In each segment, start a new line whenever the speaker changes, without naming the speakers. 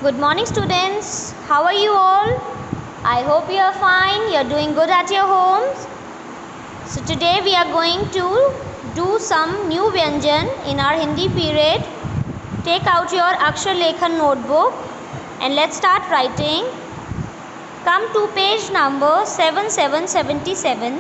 Good morning, students. How are you all? I hope you are fine. You are doing good at your homes. So today we are going to do some new Vyanjan in our Hindi period. Take out your Akshar Lekhan notebook and let's start writing. Come to page number 7777.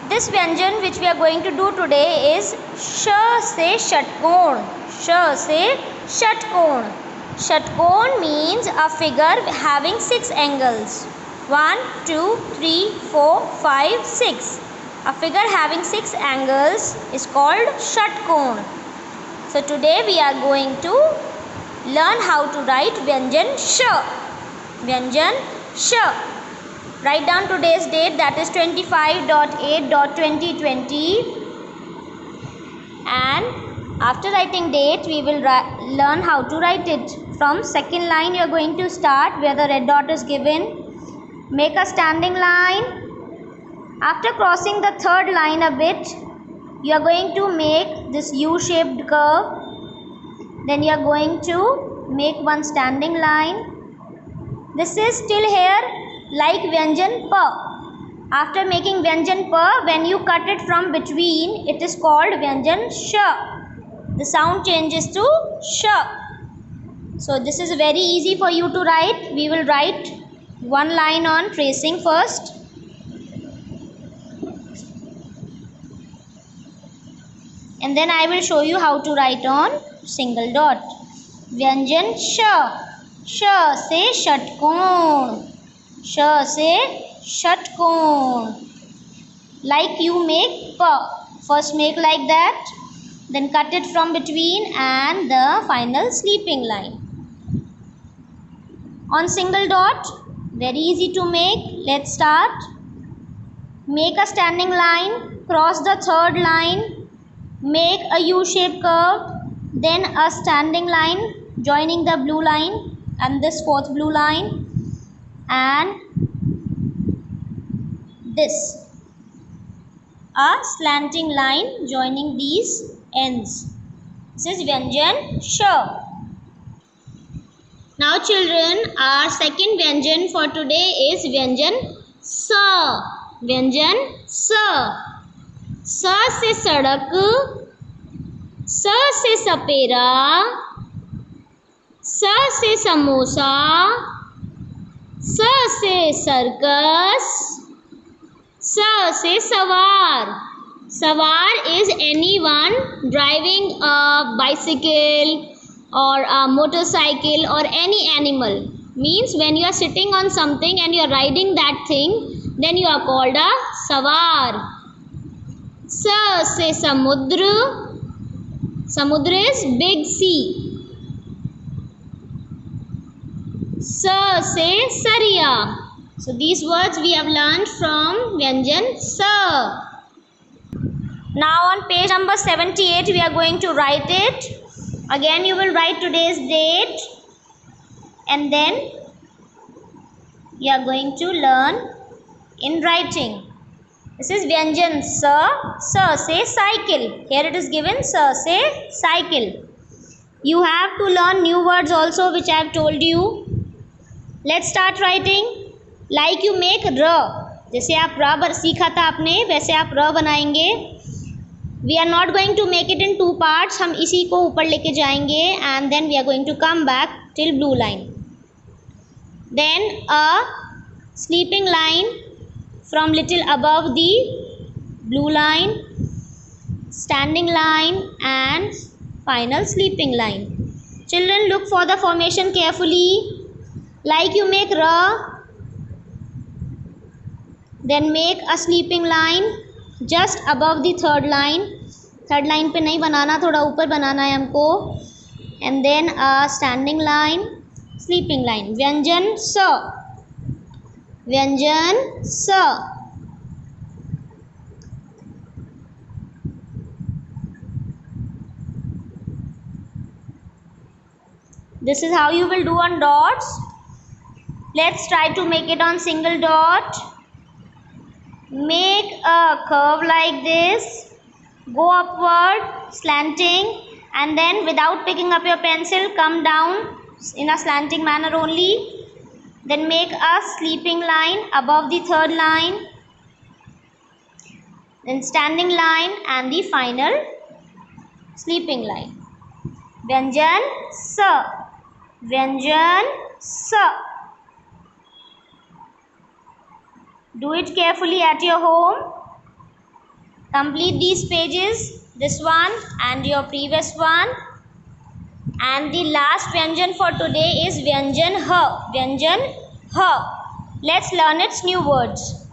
This Vyanjan which we are going to do today is sh se shatkoon. Sh se shatkoon. Shatkoon means a figure having 6 angles. 1, 2, 3, 4, 5, 6. A figure having 6 angles is called shatkoon. So today we are going to learn how to write Vyanjan sh. Vyanjan sh. Write down today's date, that is 25.8.2020, and after writing date we will learn how to write it. From second line you are going to start where the red dot is given. Make a standing line. After crossing the third line a bit, you are going to make this U-shaped curve. Then you are going to make one standing line. This is still here like Vyanjan pa. After making Vyanjan pa, when you cut it from between, it is called Vyanjan sh. The sound changes to sh. So this is very easy for you to write. We will write one line on tracing first. And then I will show you how to write on single dot. Vyanjan sh. Sh se shatkoon. Sh se shatkoon. Like you make pa. First make like that. Then cut it from between and the final sleeping line. On single dot, very easy to make. Let's start. Make a standing line, cross the third line, make a U-shaped curve, then a standing line joining the blue line and this fourth blue line, and this, a slanting line joining these ends. This is Vyanjan sh. Now children, our second Vyanjan for today is Vyanjan sa. Vyanjan sa. Sa se sadak, sa se sapera, sa se samosa, sa se circus, sa se sawar. Sawar is anyone driving a bicycle or a motorcycle or any animal. Means when you are sitting on something and you are riding that thing, then you are called a sawar. Sa se samudra. Samudra is big sea. Sa se sariya. So these words we have learned from Vyanjan sa. Now on page number 78 we are going to write it. Again you will write today's date and then you are going to learn in writing. This is Vyanjan sa. Sa se cycle. Here it is given sa se cycle. You have to learn new words also which I have told you. Let's start writing. Like you make र. जैसे आप र सीखा था आपने वैसे आप र बनाएंगे. We are not going to make it in two parts. हम इसी को ऊपर लेके जाएंगे and then we are going to come back till blue line. Then a sleeping line from little above the blue line, standing line and final sleeping line. Children, look for the formation carefully. Like you make ra, then make a sleeping line just above the third line. Third line पे नहीं बनाना, थोड़ा ऊपर बनाना है हमको. And then a standing line, sleeping line. Vyanjan sa. Vyanjan sa. This is how you will do on dots. Let's try to make it on single dot. Make a curve like this, go upward, slanting, and then without picking up your pencil, come down in a slanting manner only. Then make a sleeping line above the third line, then standing line and the final sleeping line. Vyanjan sa, Vyanjan sa. Do it carefully at your home. Complete these pages, this one and your previous one. And the last Vyanjan for today is Vyanjan ha, Vyanjan ha. Let's learn its new words.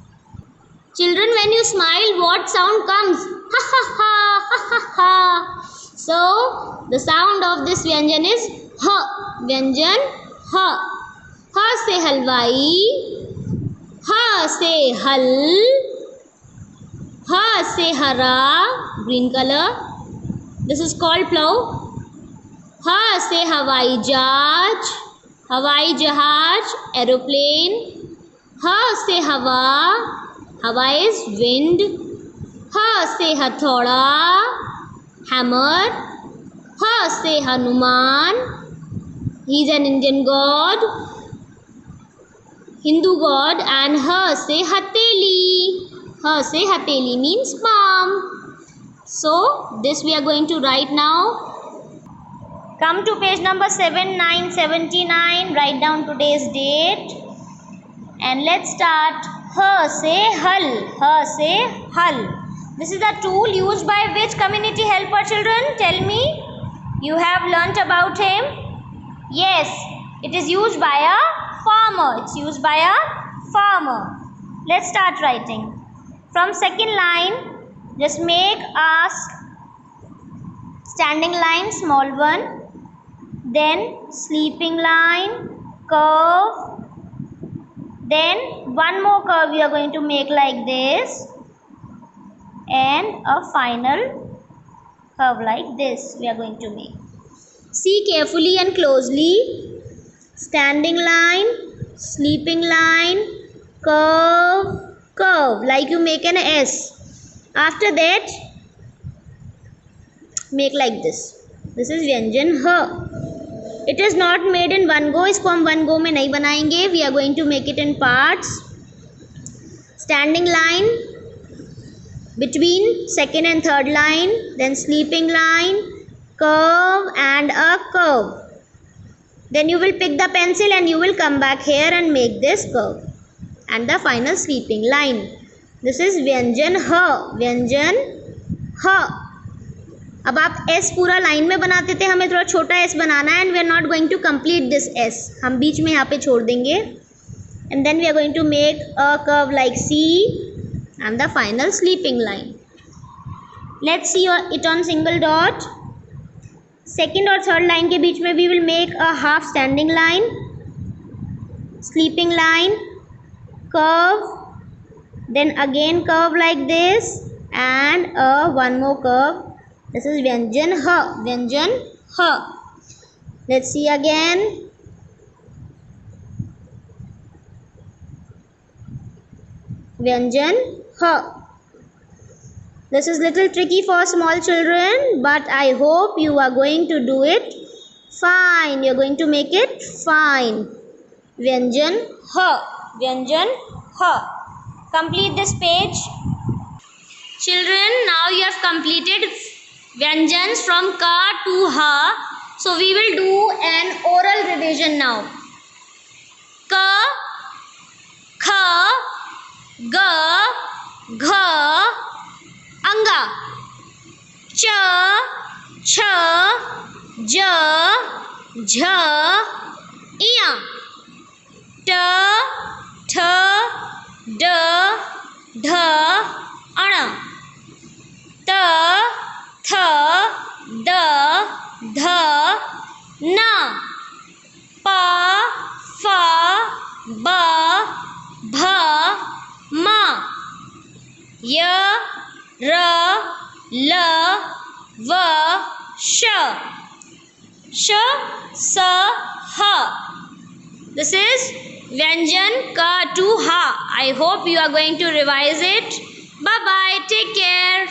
Children, when you smile, what sound comes? Ha ha ha, ha ha ha. So, the sound of this Vyanjan is ha, Vyanjan ha. Ha se halwai, ha se hal, ha se hara, green color. This is called plow. Ha se hawai jahaj, aeroplane. Ha se hawa, hawa is wind. Ha se hathoda, hammer. Ha se Hanuman, he is an Indian god, Hindu god. And ha se hateli, ha se hateli means palm. So this we are going to write now. Come to page number 7979, write down today's date and let's start. Ha se hal, ha se hal. This is the tool used by which community helper, children? Tell me. You have learnt about him? Yes, it is used by a farmer. It's used by a farmer. Let's start writing. From second line, just make a standing line, small one. Then sleeping line, curve. Then one more curve we are going to make like this. And a final curve like this we are going to make. See carefully and closely. Standing line, sleeping line, curve, curve, like you make an S. After that, make like this. This is Vyanjan ha. It is not made in one go. इसको हम one go में नहीं बनाएंगे. We are going to make it in parts. Standing line between second and third line, then sleeping line, curve and a curve. Then you will pick the pencil and you will come back here and make this curve and the final sleeping line. This is Vyanjan ha, Vyanjan ha. अब आप S पूरा line में बनाते थे, हमें थोड़ा छोटा S बनाना है and we are not going to complete this S. हम बीच में यहाँ पे छोड़ देंगे and then we are going to make a curve like C and the final sleeping line. Let's see it on single dot. Second और third line के बीच में we will make a half standing line, sleeping line, curve, then again curve like this and one more curve. This is Vyanjan ha, Vyanjan ha. Let's see again. Vyanjan ha. This is little tricky for small children, but I hope you are going to do it fine. You are going to make it fine. Vyanjan ha, Vyanjan ha. Complete this page. Children, now you have completed Vyanjans from ka to ha. So we will do an oral revision now. Ka, kha, ga, gha, anga. Cha, cha, ja, jha, iya. Ta, tha, da, dha, ana. Ta, tha, da, dha, na. Pa, fa, ba, bha, ma. Ya, ra, la, va, sha. Sha, sa, ha. This is Vyanjan ka to ha. I hope you are going to revise it. Bye bye. Take care.